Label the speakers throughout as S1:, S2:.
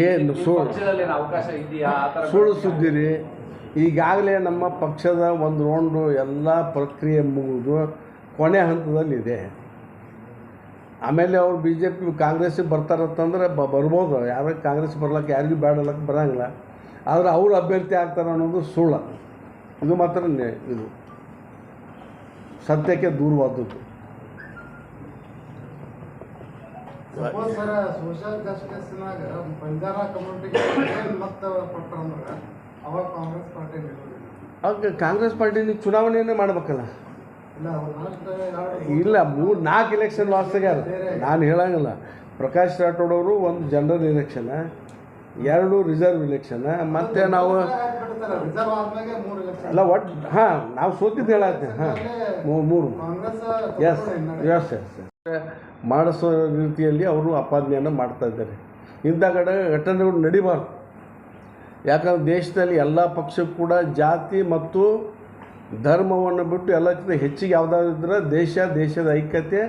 S1: ಏನು ಸುಳ್ಳು ಸುದ್ದಿ ರೀ. ಈಗಾಗಲೇ ನಮ್ಮ ಪಕ್ಷದ ಒಂದು ರೌಂಡು ಎಲ್ಲ ಪ್ರಕ್ರಿಯೆ ಮುಗಿದು ಕೊನೆ ಹಂತದಲ್ಲಿದೆ. ಆಮೇಲೆ ಅವ್ರು ಬಿ ಜೆ ಪಿ ಕಾಂಗ್ರೆಸ್ಸಿಗೆ ಬರ್ತಾರಂತಂದ್ರೆ ಬರ್ಬೋದು. ಯಾರು ಕಾಂಗ್ರೆಸ್ ಬರ್ಲಿಕ್ಕೆ ಯಾರಿಗೂ ಬೇಡಲಕ್ಕೆ ಬರೋಂಗಿಲ್ಲ. ಆದರೆ ಅವರು ಅಭ್ಯರ್ಥಿ ಆಗ್ತಾರೆ ಅನ್ನೋದು ಸುಳ್ಳು. ಇದು ಮಾತ್ರ ಇದು ಸತ್ಯಕ್ಕೆ ದೂರವಾದದ್ದು.
S2: ಸೋಷಿಯಲ್ ಜಸ್ಟಿಸ್ನಾಗ ಬಂಜಾರ ಕಮ್ಯುನಿಟಿಗೆ ಮತ್ತೆ ಕೊಟ್ಟರಂದ್ರೆ ಅವಾಗ ಕಾಂಗ್ರೆಸ್ ಪಾರ್ಟಿ
S1: ಆಗ ಕಾಂಗ್ರೆಸ್ ಪಾರ್ಟಿ ಚುನಾವಣೆಯನ್ನೇ ಮಾಡ್ಬೇಕಲ್ಲ. ಇಲ್ಲ 3-4 ಎಲೆಕ್ಷನ್ ಲಾಸ್ಟ್ ಆಗ್ಯಾರ. ನಾನು ಹೇಳಂಗಿಲ್ಲ. ಪ್ರಕಾಶ್ ರಾಠೋಡ್ ಅವರು ಒಂದು ಜನರಲ್ ಎಲೆಕ್ಷನ್, 2 ರಿಸರ್ವ್ ಎಲೆಕ್ಷನ್, ಮತ್ತು ನಾವು ಅಲ್ಲ ಒಟ್ಟು ನಾವು ಸೋತಿದ್ದು ಹೇಳತ್ತೆ 3 ಎಸ್ ಮಾಡಿಸೋ ರೀತಿಯಲ್ಲಿ ಅವರು ಅಪಾದನೆಯನ್ನು ಮಾಡ್ತಾ ಇದ್ದಾರೆ. ಇಂಥ ಘಟನೆಗಳು ನಡಿಬಾರ್ದು. ಯಾಕಂದ್ರೆ ದೇಶದಲ್ಲಿ ಎಲ್ಲ ಪಕ್ಷಕ್ಕೂ ಕೂಡ ಜಾತಿ ಮತ್ತು ಧರ್ಮವನ್ನು ಬಿಟ್ಟು ಎಲ್ಲಕ್ಕಿಂತ ಹೆಚ್ಚಿಗೆ ಯಾವುದಾದ್ರೂ ದೇಶದ ಐಕ್ಯತೆ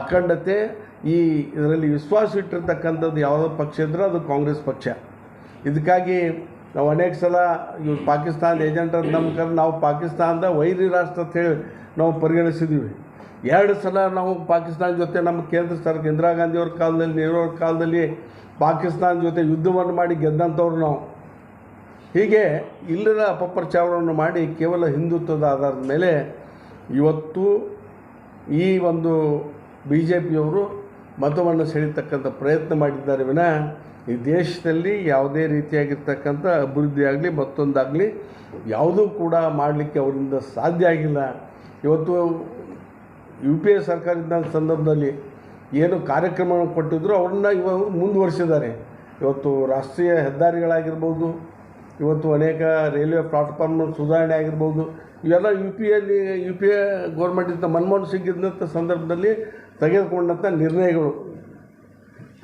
S1: ಅಖಂಡತೆ ಇದರಲ್ಲಿ ವಿಶ್ವಾಸ ಇಟ್ಟಿರ್ತಕ್ಕಂಥದ್ದು ಯಾವುದೋ ಪಕ್ಷ ಇದ್ದರೆ ಅದು ಕಾಂಗ್ರೆಸ್ ಪಕ್ಷ. ಇದಕ್ಕಾಗಿ ನಾವು ಅನೇಕ ಸಲ ಇವ್ರು ಪಾಕಿಸ್ತಾನದ ಏಜೆಂಟ್ ಅಂತ ನಂಬ್ಕೊಂಡು ನಾವು ಪಾಕಿಸ್ತಾನದ ವೈರಿ ರಾಷ್ಟ್ರ ಅಂತೇಳಿ ನಾವು ಪರಿಗಣಿಸಿದ್ದೀವಿ. 2 ಸಲ ನಾವು ಪಾಕಿಸ್ತಾನ ಜೊತೆ ನಮ್ಮ ಕೇಂದ್ರ ಸರ್ಕಾರ ಇಂದಿರಾ ಗಾಂಧಿಯವ್ರ ಕಾಲದಲ್ಲಿ, ನೆಹರು ಕಾಲದಲ್ಲಿ ಪಾಕಿಸ್ತಾನ ಜೊತೆ ಯುದ್ಧವನ್ನು ಮಾಡಿ ಗೆದ್ದಂಥವ್ರು ನಾವು. ಹೀಗೆ ಇಲ್ಲದ ಅಪಪ್ರಚಾರವನ್ನು ಮಾಡಿ ಕೇವಲ ಹಿಂದುತ್ವದ ಆಧಾರದ ಮೇಲೆ ಇವತ್ತು ಈ ಒಂದು ಬಿ ಜೆ ಪಿಯವರು ಮತವನ್ನು ಸೆಳೀತಕ್ಕಂಥ ಪ್ರಯತ್ನ ಮಾಡಿದ್ದಾರೆ ವಿನಃ ಈ ದೇಶದಲ್ಲಿ ಯಾವುದೇ ರೀತಿಯಾಗಿರ್ತಕ್ಕಂಥ ಅಭಿವೃದ್ಧಿ ಆಗಲಿ ಮತ್ತೊಂದಾಗಲಿ ಯಾವುದೂ ಕೂಡ ಮಾಡಲಿಕ್ಕೆ ಅವರಿಂದ ಸಾಧ್ಯ ಆಗಿಲ್ಲ. ಇವತ್ತು UPA ಸರ್ಕಾರದ ಸಂದರ್ಭದಲ್ಲಿ ಏನು ಕಾರ್ಯಕ್ರಮವನ್ನು ಕೊಟ್ಟಿದ್ರು ಅವ್ರನ್ನ ಇವಾಗ ಮುಂದುವರಿಸಿದ್ದಾರೆ. ಇವತ್ತು ರಾಷ್ಟ್ರೀಯ ಹೆದ್ದಾರಿಗಳಾಗಿರ್ಬೋದು, ಇವತ್ತು ಅನೇಕ ರೈಲ್ವೆ ಪ್ಲಾಟ್ಫಾರ್ಮ್ ಸುಧಾರಣೆ ಆಗಿರ್ಬೋದು, ಇವೆಲ್ಲ UPA ಗೌರ್ಮೆಂಟಿಂದ ಮನಮೋಹನ್ ಸಿಂಗ್ ಇದ್ದಂಥ ಸಂದರ್ಭದಲ್ಲಿ ತೆಗೆದುಕೊಂಡಂಥ ನಿರ್ಣಯಗಳು.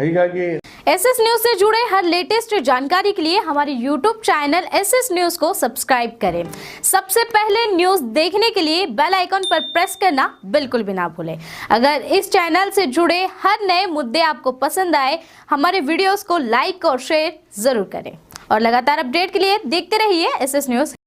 S1: ಹೀಗಾಗಿ
S3: SS न्यूज़ से जुड़े हर लेटेस्ट जानकारी के लिए हमारे YouTube चैनल SS न्यूज़ को सब्सक्राइब करें। सबसे पहले न्यूज़ देखने के लिए बेल आइकन पर प्रेस करना बिल्कुल भी ना भूलें। अगर इस चैनल से जुड़े हर नए मुद्दे आपको पसंद आए, हमारे वीडियोस को लाइक और शेयर ज़रूर करें और लगातार अपडेट के लिए देखते रहिए SS न्यूज़।